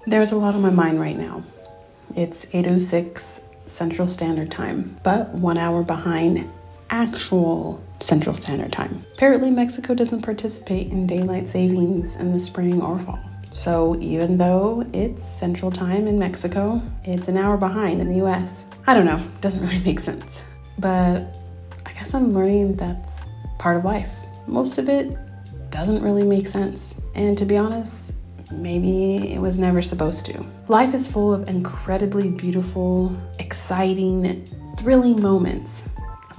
There's a lot on my mind right now. It's 8:06 Central Standard Time, but 1 hour behind actual Central Standard Time. Apparently, Mexico doesn't participate in daylight savings in the spring or fall. So even though it's Central Time in Mexico, it's an hour behind in the US. I don't know, it doesn't really make sense. But I guess I'm learning that's part of life. Most of it doesn't really make sense. And to be honest, maybe it was never supposed to. Life is full of incredibly beautiful, exciting, thrilling moments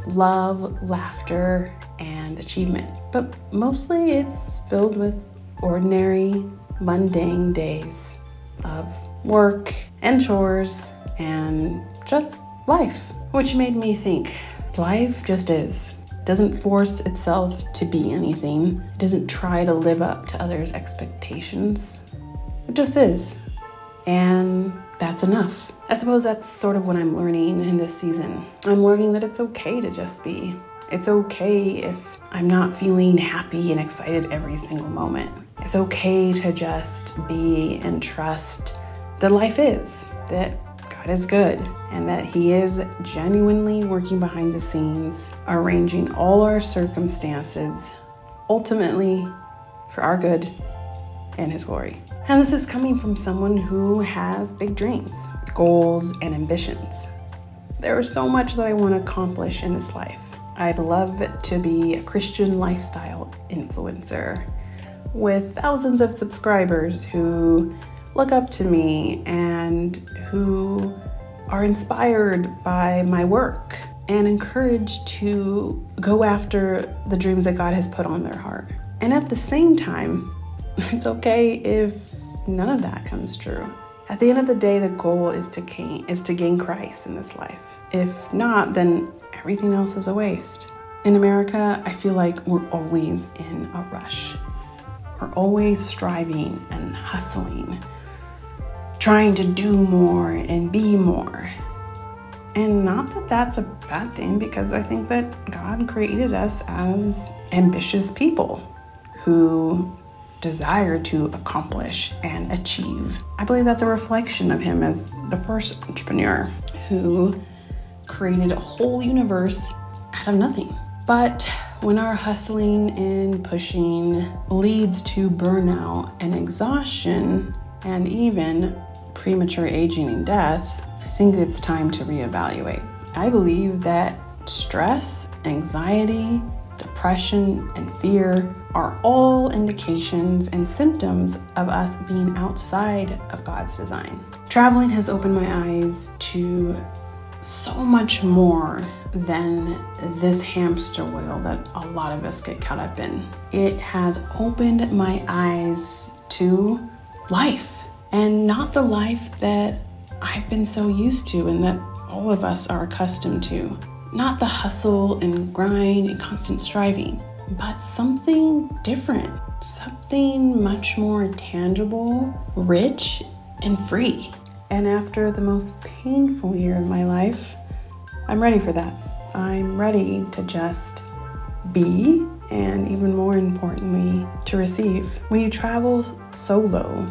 of love, laughter, and achievement. But mostly it's filled with ordinary, mundane days of work and chores and just life. Which made me think, life just is. It doesn't force itself to be anything. It doesn't try to live up to others' expectations. It just is. And that's enough. I suppose that's sort of what I'm learning in this season. I'm learning that it's okay to just be. It's okay if I'm not feeling happy and excited every single moment. It's okay to just be and trust that life is, that God is good, and that He is genuinely working behind the scenes, arranging all our circumstances, ultimately for our good and His glory. And this is coming from someone who has big dreams, goals, and ambitions. There is so much that I want to accomplish in this life. I'd love to be a Christian lifestyle influencer with thousands of subscribers who look up to me and who are inspired by my work and encouraged to go after the dreams that God has put on their heart. And at the same time, it's okay if none of that comes true. At the end of the day, the goal is to gain Christ in this life. If not, then everything else is a waste. In America, I feel like we're always in a rush. We're always striving and hustling, trying to do more and be more. And not that that's a bad thing, because I think that God created us as ambitious people who desire to accomplish and achieve. I believe that's a reflection of Him as the first entrepreneur who created a whole universe out of nothing. But when our hustling and pushing leads to burnout and exhaustion and even premature aging and death, I think it's time to reevaluate. I believe that stress, anxiety, depression, and fear are all indications and symptoms of us being outside of God's design. Traveling has opened my eyes to so much more than this hamster wheel that a lot of us get caught up in. It has opened my eyes to life, and not the life that I've been so used to and that all of us are accustomed to. Not the hustle and grind and constant striving, but something different, something much more tangible, rich, and free. And after the most painful year of my life, I'm ready for that. I'm ready to just be, and even more importantly, to receive. When you travel solo,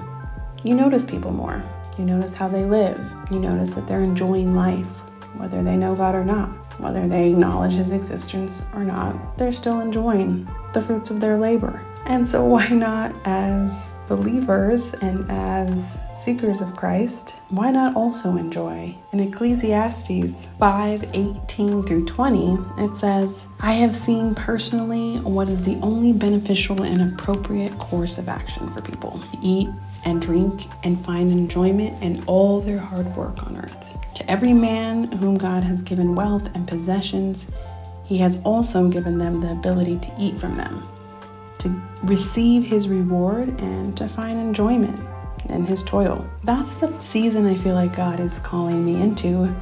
you notice people more. You notice how they live. You notice that they're enjoying life, whether they know God or not, whether they acknowledge His existence or not. They're still enjoying the fruits of their labor. And so why not, as believers and as seekers of Christ, why not also enjoy? In Ecclesiastes 5:18 through 20, it says, "I have seen personally what is the only beneficial and appropriate course of action for people: to eat and drink and find enjoyment in all their hard work on earth. To every man whom God has given wealth and possessions, He has also given them the ability to eat from them, to receive His reward, and to find enjoyment in His toil." That's the season I feel like God is calling me into,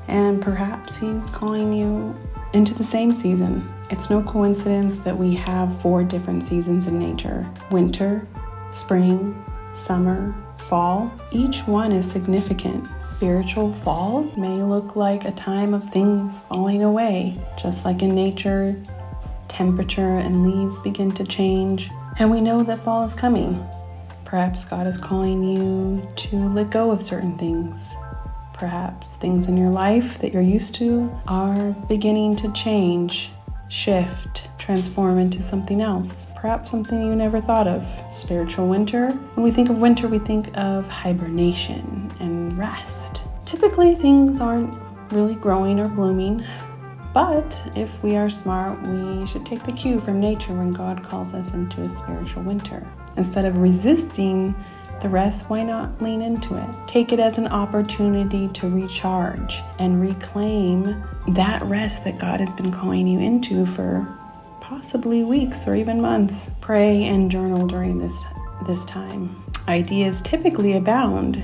and perhaps He's calling you into the same season. It's no coincidence that we have 4 different seasons in nature: winter, spring, summer, fall. Each one is significant. Spiritual fall may look like a time of things falling away, just like in nature. Temperature and leaves begin to change, and we know that fall is coming. Perhaps God is calling you to let go of certain things. Perhaps things in your life that you're used to are beginning to change, shift, transform into something else. Perhaps something you never thought of. Spiritual winter. When we think of winter, we think of hibernation and rest. Typically, things aren't really growing or blooming, but if we are smart, we should take the cue from nature when God calls us into a spiritual winter. Instead of resisting the rest, why not lean into it? Take it as an opportunity to recharge and reclaim that rest that God has been calling you into for possibly weeks or even months. Pray and journal during this time. Ideas typically abound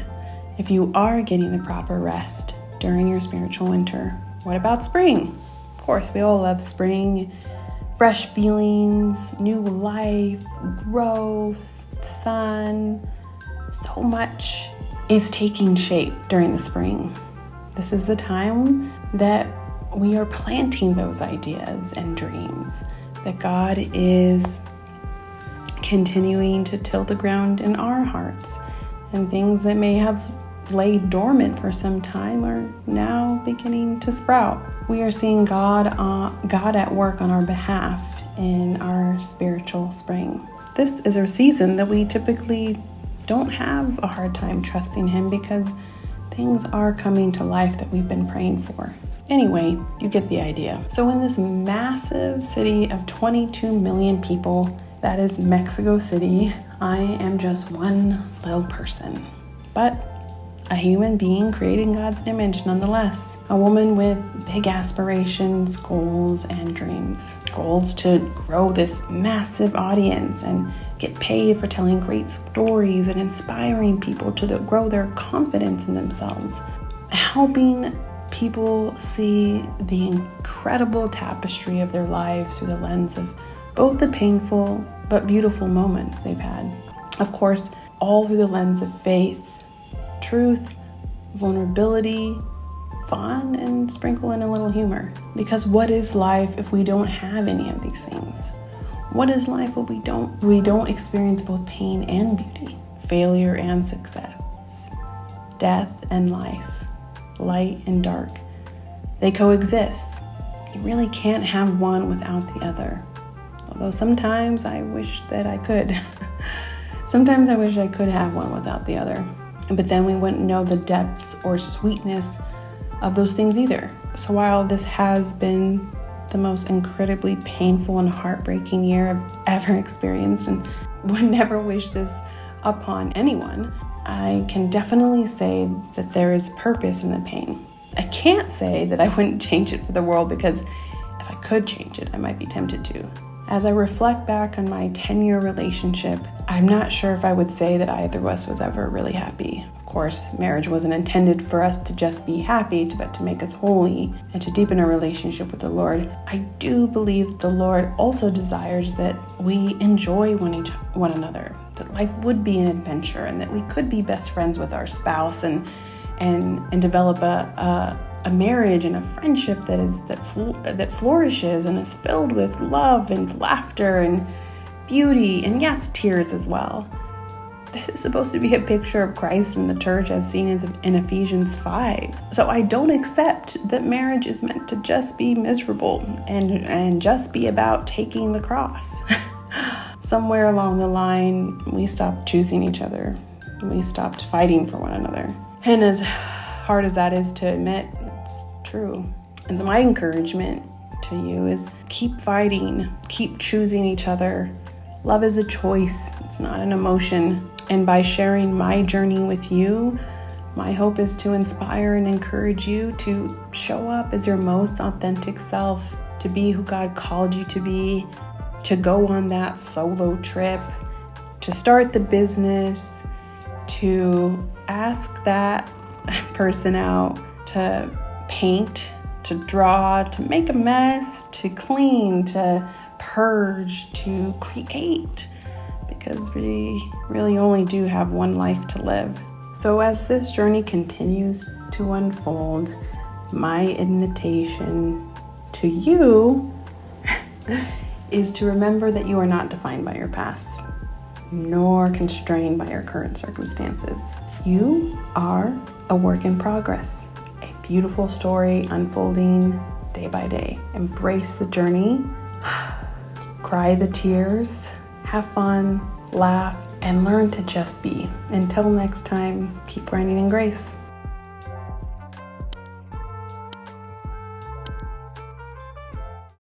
if you are getting the proper rest during your spiritual winter. What about spring? Of course, we all love spring. Fresh feelings, new life, growth, sun. So much is taking shape during the spring. This is the time that we are planting those ideas and dreams, that God is continuing to till the ground in our hearts, and things that may have laid dormant for some time are now beginning to sprout. We are seeing God at work on our behalf in our spiritual spring. This is a season that we typically don't have a hard time trusting Him because things are coming to life that we've been praying for. Anyway, you get the idea. So in this massive city of 22 million people, that is Mexico City, I am just one little person, but a human being created in God's image nonetheless. A woman with big aspirations, goals, and dreams. Goals to grow this massive audience and get paid for telling great stories and inspiring people to grow their confidence in themselves. Helping people see the incredible tapestry of their lives through the lens of both the painful but beautiful moments they've had. Of course, all through the lens of faith, truth, vulnerability, fun, and sprinkle in a little humor. Because what is life if we don't have any of these things? What is life if we don't experience both pain and beauty, failure and success, death and life, light and dark? They coexist. You really can't have one without the other. Although sometimes I wish that I could. Sometimes I wish I could have one without the other. But then we wouldn't know the depths or sweetness of those things either. So while this has been the most incredibly painful and heartbreaking year I've ever experienced, and would never wish this upon anyone, I can definitely say that there is purpose in the pain. I can't say that I wouldn't change it for the world, because if I could change it, I might be tempted to. As I reflect back on my 10-year relationship, I'm not sure if I would say that either of us was ever really happy. Of course, marriage wasn't intended for us to just be happy, but to make us holy and to deepen our relationship with the Lord. I do believe the Lord also desires that we enjoy one another, that life would be an adventure, and that we could be best friends with our spouse and develop a marriage and a friendship that flourishes and is filled with love and laughter and beauty, and yes, tears as well. This is supposed to be a picture of Christ and the church as seen in Ephesians 5. So I don't accept that marriage is meant to just be miserable and just be about taking the cross. Somewhere along the line, we stopped choosing each other. We stopped fighting for one another. And as hard as that is to admit, it's true. And my encouragement to you is keep fighting, keep choosing each other. Love is a choice, it's not an emotion. And by sharing my journey with you, my hope is to inspire and encourage you to show up as your most authentic self, to be who God called you to be, to go on that solo trip, to start the business, to ask that person out, to paint, to draw, to make a mess, to clean, to purge, to create, because we really only do have one life to live. So as this journey continues to unfold, my invitation to you is to remember that you are not defined by your past. nor constrained by your current circumstances. You are a work in progress, a beautiful story unfolding day by day. Embrace the journey, cry the tears, have fun, laugh, and learn to just be. Until next time, keep grinding in grace.